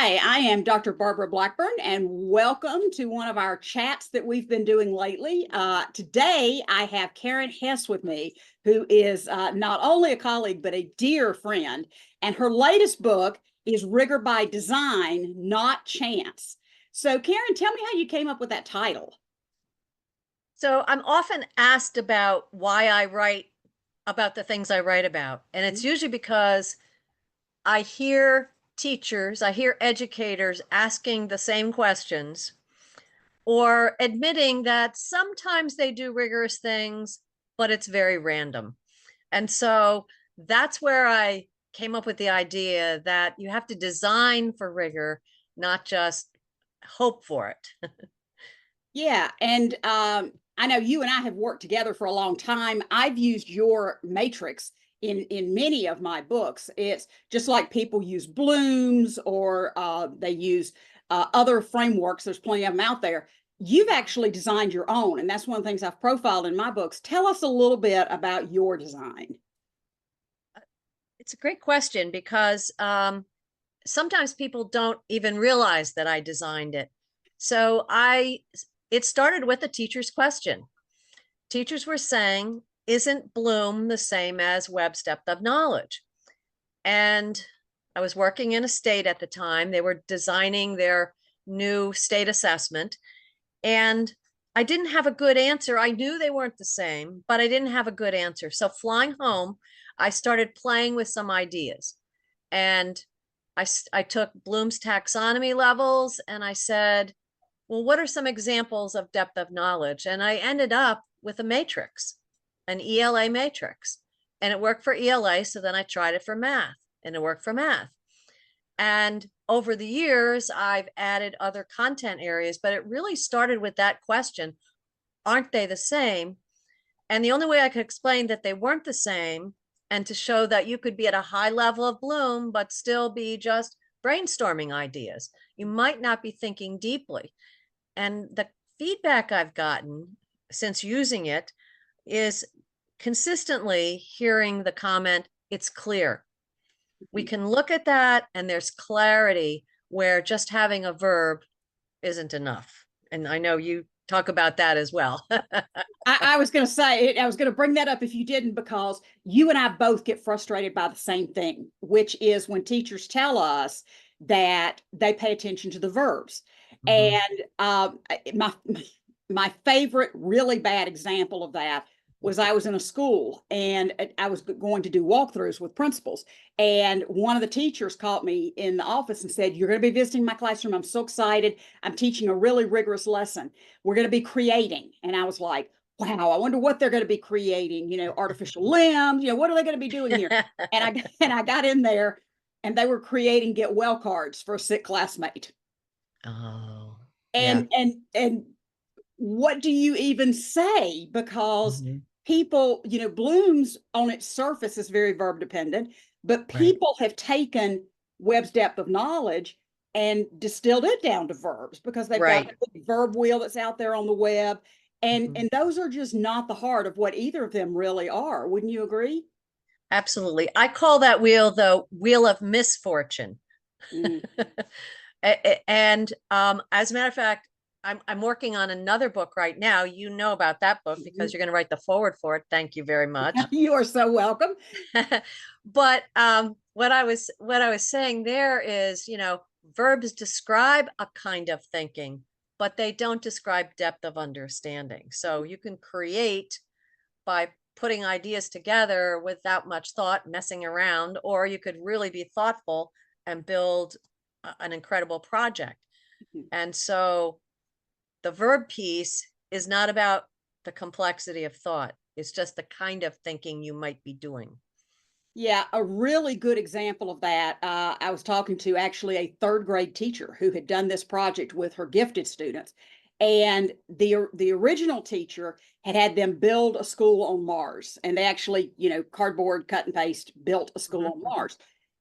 Hi, I am Dr. Barbara Blackburn, and welcome to one of our chats that we've been doing lately. Today, I have Karin Hess with me, who is not only a colleague, but a dear friend. And her latest book is Rigor by Design, Not Chance. So, Karin, tell me how you came up with that title. So I'm often asked about why I write about the things I write about. And it's usually because I hear teachers, I hear educators asking the same questions or admitting that sometimes they do rigorous things, but it's very random. And so that's where I came up with the idea that you have to design for rigor, not just hope for it. Yeah, and I know you and I have worked together for a long time. I've used your matrix in many of my books. It's just like people use Bloom's or they use other frameworks. There's plenty of them out there. You've actually designed your own, and that's one of the things I've profiled in my books. Tell us a little bit about your design. It's a great question because sometimes people don't even realize that I designed it. So it started with a teacher's question. Teachers were saying, isn't Bloom the same as Webb's depth of knowledge? And I was working in a state at the time. They were designing their new state assessment. And I didn't have a good answer. I knew they weren't the same, but I didn't have a good answer. So flying home, I started playing with some ideas. And I took Bloom's taxonomy levels and I said, well, what are some examples of depth of knowledge? And I ended up with a matrix, an ELA matrix. And it worked for ELA. So then I tried it for math and it worked for math. And over the years, I've added other content areas, but it really started with that question, aren't they the same? And the only way I could explain that they weren't the same and to show that you could be at a high level of Bloom, but still be just brainstorming ideas. You might not be thinking deeply. And the feedback I've gotten since using it is consistently hearing the comment, it's clear. We can look at that and there's clarity where just having a verb isn't enough. And I know you talk about that as well. I was going to say, I was going to bring that up if you didn't, because you and I both get frustrated by the same thing, which is when teachers tell us that they pay attention to the verbs. Mm-hmm. And my favorite really bad example of that was I was in a school and I was going to do walkthroughs with principals. And one of the teachers called me in the office and said, "You're going to be visiting my classroom. I'm so excited. I'm teaching a really rigorous lesson. We're going to be creating." And I was like, wow, I wonder what they're going to be creating, artificial limbs, what are they going to be doing here? And I got in there and they were creating get well cards for a sick classmate. Oh, yeah. And what do you even say? Because Mm-hmm. people, Bloom's on its surface is very verb dependent, but Right. people have taken Webb's depth of knowledge and distilled it down to verbs because they've got Right. the verb wheel that's out there on the web. And Mm-hmm. and those are just not the heart of what either of them really are. Wouldn't you agree? Absolutely. I call that wheel the wheel of misfortune. Mm. And as a matter of fact, I'm working on another book right now. You know about that book because you're going to write the forward for it. Thank you very much. You are so welcome. But what I was saying there is, verbs describe a kind of thinking, but they don't describe depth of understanding. So you can create by putting ideas together without much thought, messing around, or you could really be thoughtful and build an incredible project. And so the verb piece is not about the complexity of thought. It's just the kind of thinking you might be doing. Yeah, a really good example of that. I was talking to actually a third grade teacher who had done this project with her gifted students. And the original teacher had had them build a school on Mars. And they actually, cardboard, cut and paste, built a school on Mm-hmm. Mars.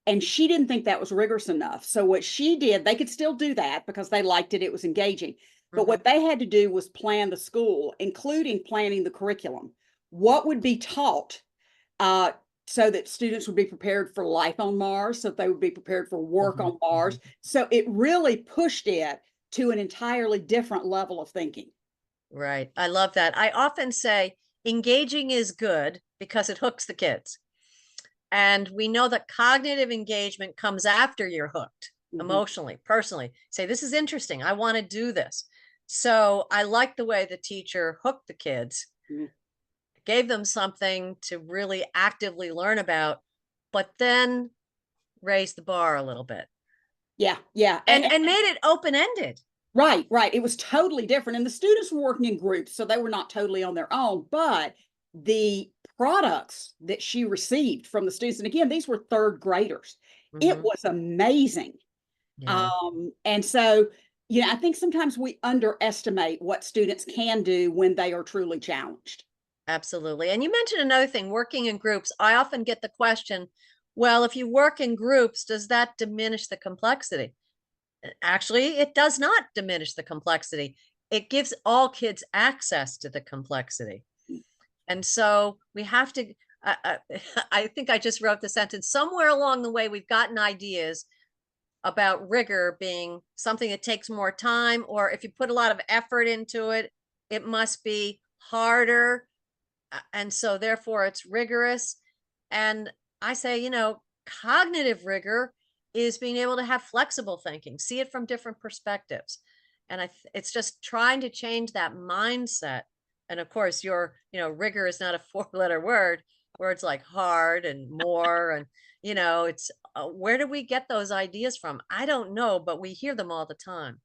And she didn't think that was rigorous enough. So what she did, they could still do that because they liked it, it was engaging. But Mm-hmm. what they had to do was plan the school, including planning the curriculum. What would be taught uh, so that students would be prepared for life on Mars, so that they would be prepared for work on Mars. So it really pushed it to an entirely different level of thinking. Right. I love that. I often say engaging is good because it hooks the kids. And we know that cognitive engagement comes after you're hooked emotionally, personally. Say, this is interesting. I want to do this. So I like the way the teacher hooked the kids, gave them something to really actively learn about, but then raised the bar a little bit. Yeah, yeah. And made it open-ended. Right, right. It was totally different. And the students were working in groups, so they were not totally on their own. But the products that she received from the students, and again, these were third graders, it was amazing. Yeah. And so, I think sometimes we underestimate what students can do when they are truly challenged. Absolutely. And you mentioned another thing, working in groups. I often get the question, well, if you work in groups, does that diminish the complexity? Actually, it does not diminish the complexity. It gives all kids access to the complexity. And so we have to, I think I just wrote the sentence, somewhere along the way, we've gotten ideas about rigor being something that takes more time, or if you put a lot of effort into it, it must be harder. And so therefore it's rigorous. And I say, cognitive rigor is being able to have flexible thinking, see it from different perspectives. And it's just trying to change that mindset. And of course, rigor is not a 4-letter word. Words like hard and more, and it's where do we get those ideas from? I don't know, but we hear them all the time.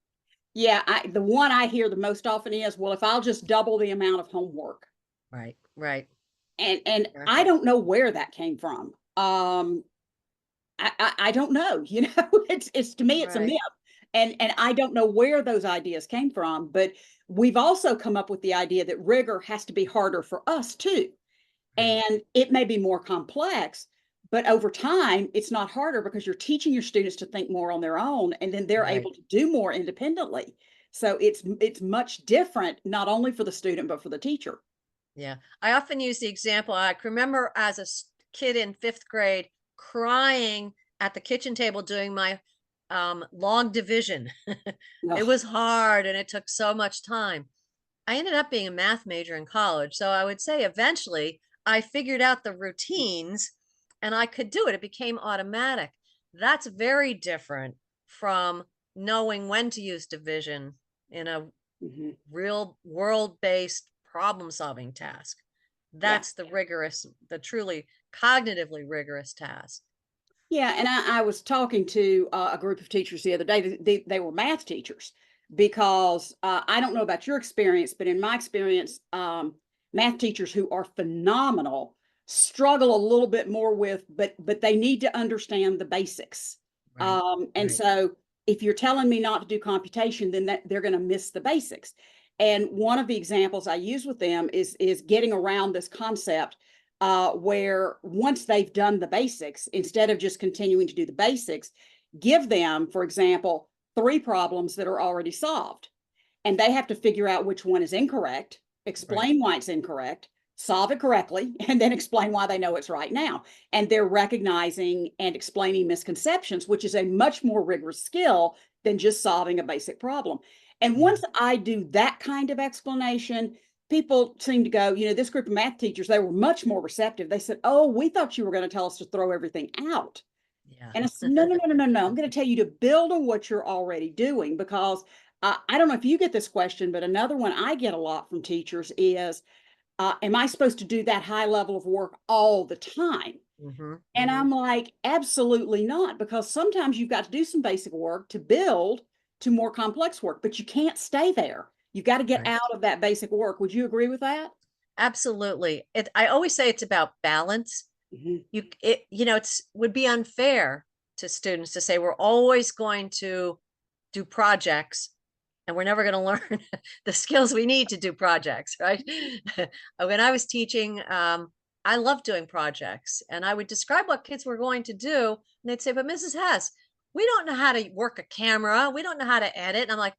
Yeah, the one I hear the most often is, well, if I'll just double the amount of homework. Right, right. And Exactly. I don't know where that came from. I don't know. It's to me it's a Right. myth, and I don't know where those ideas came from. But we've also come up with the idea that rigor has to be harder for us too, Right. and it may be more complex. But over time, it's not harder because you're teaching your students to think more on their own, and then they're Right. able to do more independently. So it's much different, not only for the student but for the teacher. Yeah. I often use the example. I can remember as a kid in 5th grade crying at the kitchen table doing my long division. It Ugh. was hard and it took so much time. I ended up being a math major in college. So I would say eventually I figured out the routines and I could do it. It became automatic. That's very different from knowing when to use division in a Mhm. real world-based problem-solving task. Yeah. That's the truly cognitively rigorous task. Yeah, and I was talking to a group of teachers the other day. They were math teachers because I don't know about your experience, but in my experience, math teachers who are phenomenal struggle a little bit more with, but they need to understand the basics. Right, And right, so if you're telling me not to do computation, then they're going to miss the basics. And one of the examples I use with them is getting around this concept where once they've done the basics, instead of just continuing to do the basics, give them, for example, 3 problems that are already solved. And they have to figure out which one is incorrect, right. explain why it's incorrect, solve it correctly, and then explain why they know it's right now. And they're recognizing and explaining misconceptions, which is a much more rigorous skill than just solving a basic problem. And Yeah. once I do that kind of explanation, people seem to go, this group of math teachers, they were much more receptive. They said, oh, we thought you were going to tell us to throw everything out. Yeah. And I said, no, no, no, no, no, no. I'm going to tell you to build on what you're already doing because I don't know if you get this question, but another one I get a lot from teachers is, am I supposed to do that high level of work all the time? And I'm like, absolutely not, because sometimes you've got to do some basic work to build to more complex work, but you can't stay there. You've got to get Right. out of that basic work. Would you agree with that? Absolutely. I always say it's about balance. Mhm. It's would be unfair to students to say we're always going to do projects and we're never going to learn the skills we need to do projects, right? When I was teaching, I loved doing projects and I would describe what kids were going to do. And they'd say, but Mrs. Hess, we don't know how to work a camera. We don't know how to edit. And I'm like,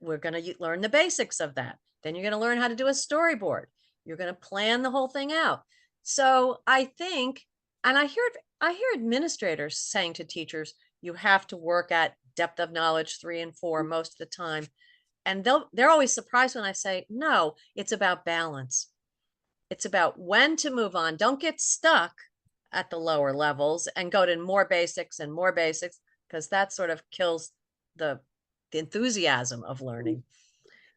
we're going to learn the basics of that. Then you're going to learn how to do a storyboard. You're going to plan the whole thing out. So I think And I hear administrators saying to teachers, you have to work at depth of knowledge 3 and 4 most of the time. And they're always surprised when I say, no, it's about balance. It's about when to move on. Don't get stuck at the lower levels and go to more basics and more basics, because that sort of kills the enthusiasm of learning.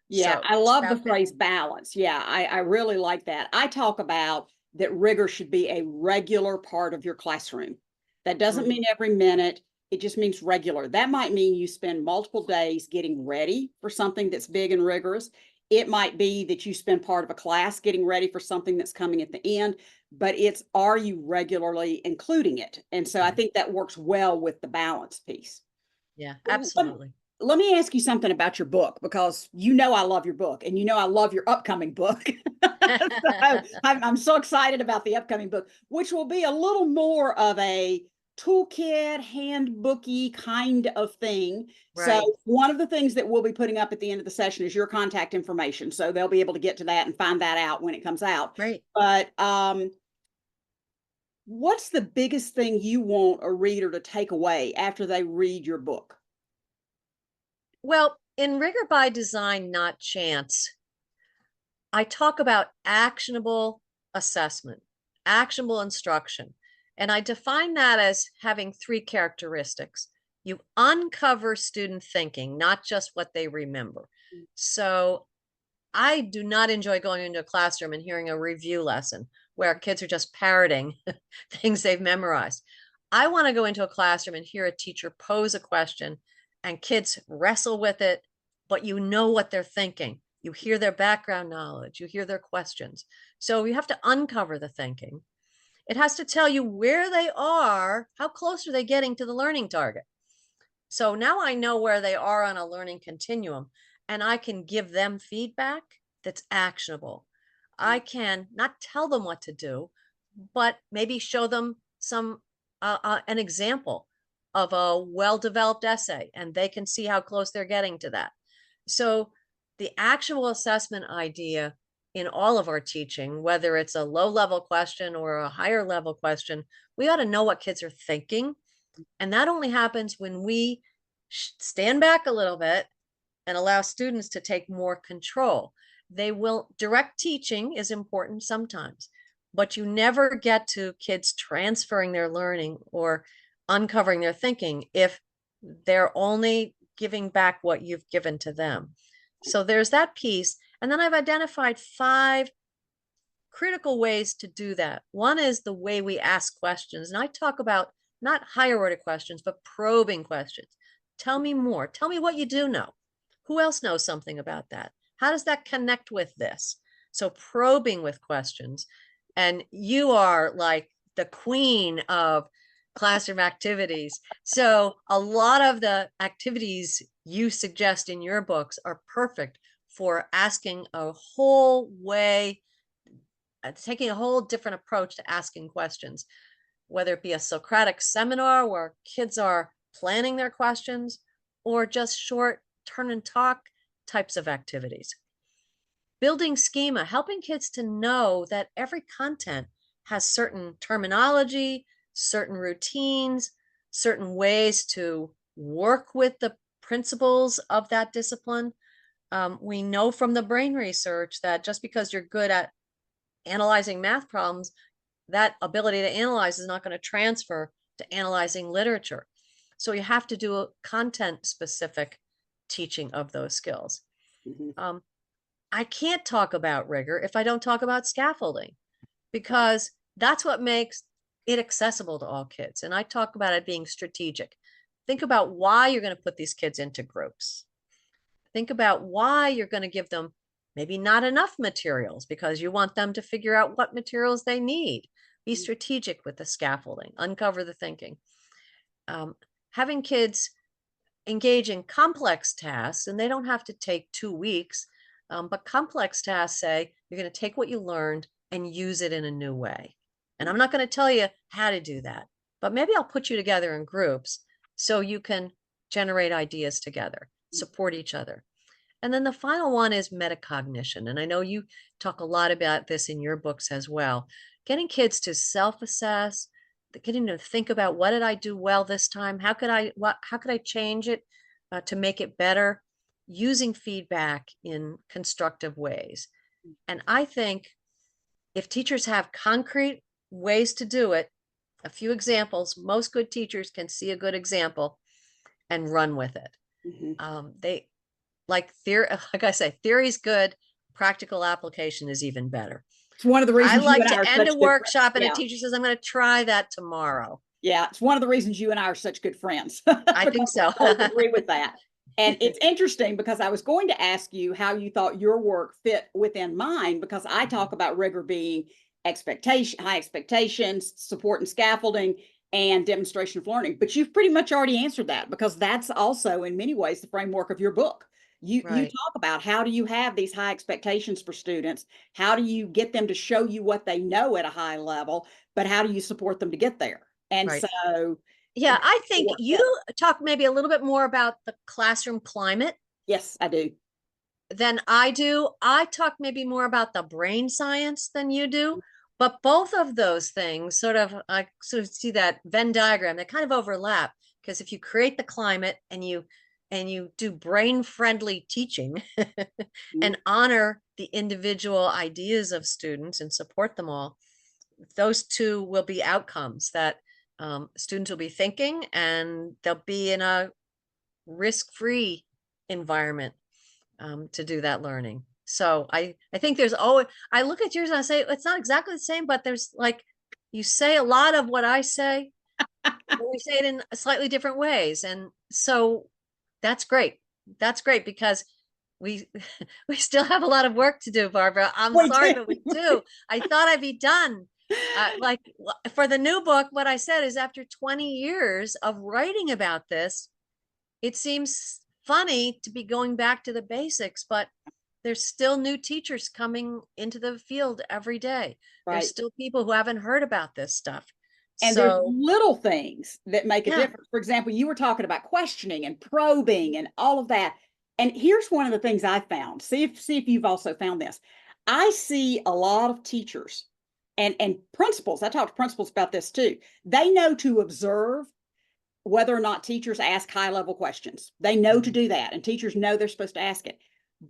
Yeah, So I it's love the about phrase balance. Yeah, I really like that. I talk about that rigor should be a regular part of your classroom. That doesn't Mhm. mean every minute, it just means regular. That might mean you spend multiple days getting ready for something that's big and rigorous. It might be that you spend part of a class getting ready for something that's coming at the end, but it's, are you regularly including it? And so I Right. think that works well with the balance piece. Yeah, Let, absolutely. let me ask you something about your book, because you know I love your book and you know I love your upcoming book. So I'm so excited about the upcoming book, which will be a little more of a toolkit, handbooky kind of thing. So Right. one of the things that we'll be putting up at the end of the session is your contact information. So they'll be able to get to that and find that out when it comes out. Great. But what's the biggest thing you want a reader to take away after they read your book? Well, in Rigor by Design, Not Chance, I talk about actionable assessment, actionable instruction. And I define that as having 3 characteristics. You uncover student thinking, not just what they remember. So I do not enjoy going into a classroom and hearing a review lesson where kids are just parroting things they've memorized. I want to go into a classroom and hear a teacher pose a question and kids wrestle with it, but you know what they're thinking. You hear their background knowledge, you hear their questions. So you have to uncover the thinking. It has to tell you where they are, how close are they getting to the learning target. So now I know where they are on a learning continuum, and I can give them feedback that's actionable. I can not tell them what to do, but maybe show them an example of a well-developed essay, and they can see how close they're getting to that. So the actual assessment idea in all of our teaching, whether it's a low-level question or a higher level question, we ought to know what kids are thinking. And that only happens when we stand back a little bit and allow students to take more control. They will, direct teaching is important sometimes, but you never get to kids transferring their learning or uncovering their thinking if they're only giving back what you've given to them. So there's that piece. And then I've identified 5 critical ways to do that. One is the way we ask questions. And I talk about not higher order questions, but probing questions. Tell me more. Tell me what you do know. Who else knows something about that? How does that connect with this? So probing with questions. And you are like the queen of classroom activities. So a lot of the activities you suggest in your books are perfect for asking a whole way, taking a whole different approach to asking questions, whether it be a Socratic seminar where kids are planning their questions, or just short turn and talk types of activities. Building schema, helping kids to know that every content has certain terminology, certain routines, certain ways to work with the principles of that discipline. We know from the brain research that just because you're good at analyzing math problems, that ability to analyze is not going to transfer to analyzing literature. So you have to do a content specific teaching of those skills. Mhm. I can't talk about rigor if I don't talk about scaffolding, because that's what makes it accessible to all kids. And I talk about it being strategic. Think about why you're going to put these kids into groups. Think about why you're going to give them maybe not enough materials because you want them to figure out what materials they need. Be strategic with the scaffolding, uncover the thinking. Having kids engage in complex tasks, and they don't have to take 2 weeks, but complex tasks say you're going to take what you learned and use it in a new way. And I'm not going to tell you how to do that, but maybe I'll put you together in groups so you can generate ideas together, support each other. And then the final one is metacognition. And I know you talk a lot about this in your books as well. Getting kids to self assess, getting to think about, what did I do well this time? How could I change it to make it better, using feedback in constructive ways. And I think if teachers have concrete ways to do it, a few examples, most good teachers can see a good example and run with it. They like theory, like I say, theory's good, practical application is even better. It's one of the I reasons you like and I are to end such a good workshop and friends. a teacher says, I'm going to try that tomorrow. Yeah, it's one of the reasons you and I are such good friends. I think so. I both agree with that. And it's interesting because I was going to ask you how you thought your work fit within mine, because I talk about rigor being high expectations, support and scaffolding, and demonstration of learning. But you've pretty much already answered that, because that's also in many ways the framework of your book. You Right. talk about, how do you have these high expectations for students? How do you get them to show you what they know at a high level, but how do you support them to get there? And Right. so, Yeah, I think you talk maybe a little bit more about the classroom climate yes, I do. than I do. I talk maybe more about the brain science than you do, but both of those things I sort of see that Venn diagram, they kind of overlap, because if you create the climate and you do brain friendly teaching and honor the individual ideas of students and support them all, those two will be outcomes that students will be thinking, and they'll be in a risk-free environment to do that learning. So I think there's always, I look at yours and I say, it's not exactly the same, but there's like, you say a lot of what I say, but we say it in slightly different ways. And so that's great. That's great, because we we still have a lot of work to do, Barbara. I'm sorry, but we do. I thought I'd be done. Like for the new book, what I said is, after 20 years of writing about this, it seems funny to be going back to the basics, but there's still new teachers coming into the field every day. Right. There's still people who haven't heard about this stuff. And there's So little things that make a yeah. difference. For example, you were talking about questioning and probing and all of that. And here's one of the things I found. See if you've also found this. I see a lot of teachers and principals. I talk to principals about this too. They know to observe whether or not teachers ask high level questions. They know to do that, and teachers know they're supposed to ask it.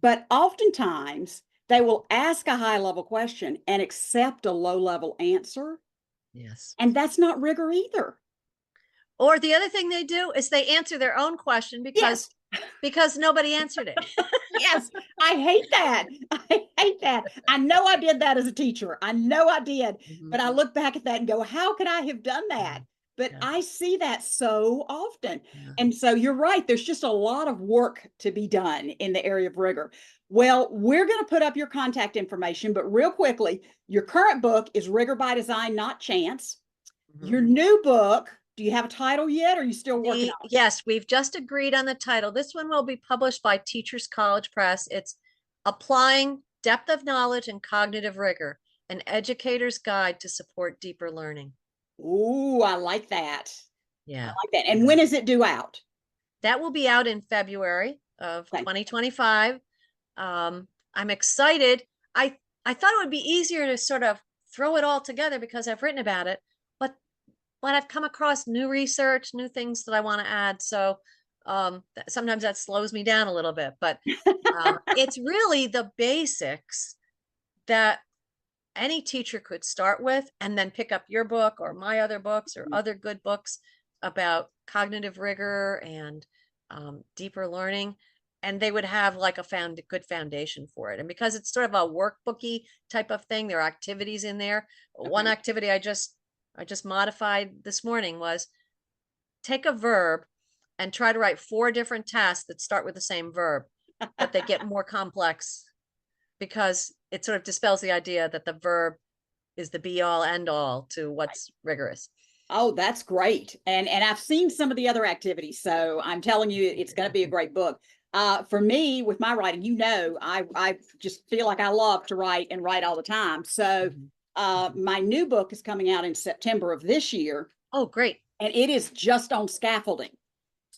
But oftentimes they will ask a high level question and accept a low level answer. Yes. And that's not rigor either. Or the other thing they do is they answer their own question because nobody answered it. Yes, I hate that. I hate that. I know I did that as a teacher. I know I did. But I look back at that and go, how could I have done that? But I see that so often. And so you're right. There's just a lot of work to be done in the area of rigor. Well, we're going to put up your contact information, but real quickly, your current book is Rigor by Design, Not Chance. Your new book, do you have a title yet, or are you still working on it? Yes, we've just agreed on the title. This one will be published by Teachers College Press. It's Applying Depth of Knowledge and Cognitive Rigor, an Educator's Guide to Support Deeper Learning. Ooh, I like that. Yeah. I like that. And when is it due out? That will be out in February of 2025. I'm excited. I thought it would be easier to sort of throw it all together because I've written about it, but I've come across new research, new things that I want to add. So sometimes that slows me down a little bit, but it's really the basics that any teacher could start with, and then pick up your book or my other books or other good books about cognitive rigor and deeper learning, and they would have like a good foundation for it. And because it's sort of a workbooky type of thing, there are activities in there. One activity I just modified this morning was take a verb and try to write 4 different tasks that start with the same verb, but they get more complex, because it sort of dispels the idea that the verb is the be all end all to what's rigorous. Oh, that's great. And I've seen some of the other activities. So I'm telling you, it's going to be a great book. For me, with my writing, I just feel like I love to write and write all the time. So my new book is coming out in September of this year. Oh, great. And it is just on scaffolding.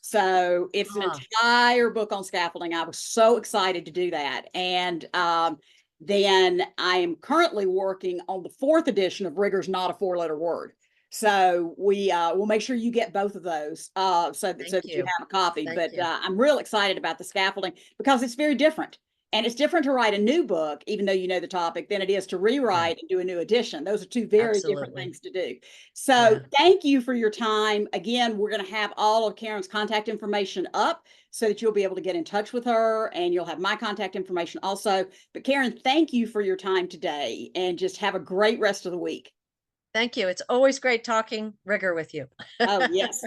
So it's an entire book on scaffolding. I was so excited to do that. And then I am currently working on the 4th edition of Rigor's Not a 4-Letter Word. So we'll make sure you get both of those so that you you. have a copy. Thank But you. I'm real excited about the scaffolding because it's very different. And it's different to write a new book, even though you know the topic, than it is to rewrite and do a new edition. Those are two very different Absolutely. things to do. So Yeah. thank you for your time. Again, we're going to have all of Karin's contact information up so that you'll be able to get in touch with her, and you'll have my contact information also. But Karin, thank you for your time today, and just have a great rest of the week. Thank you. It's always great talking rigor with you. Oh, yes.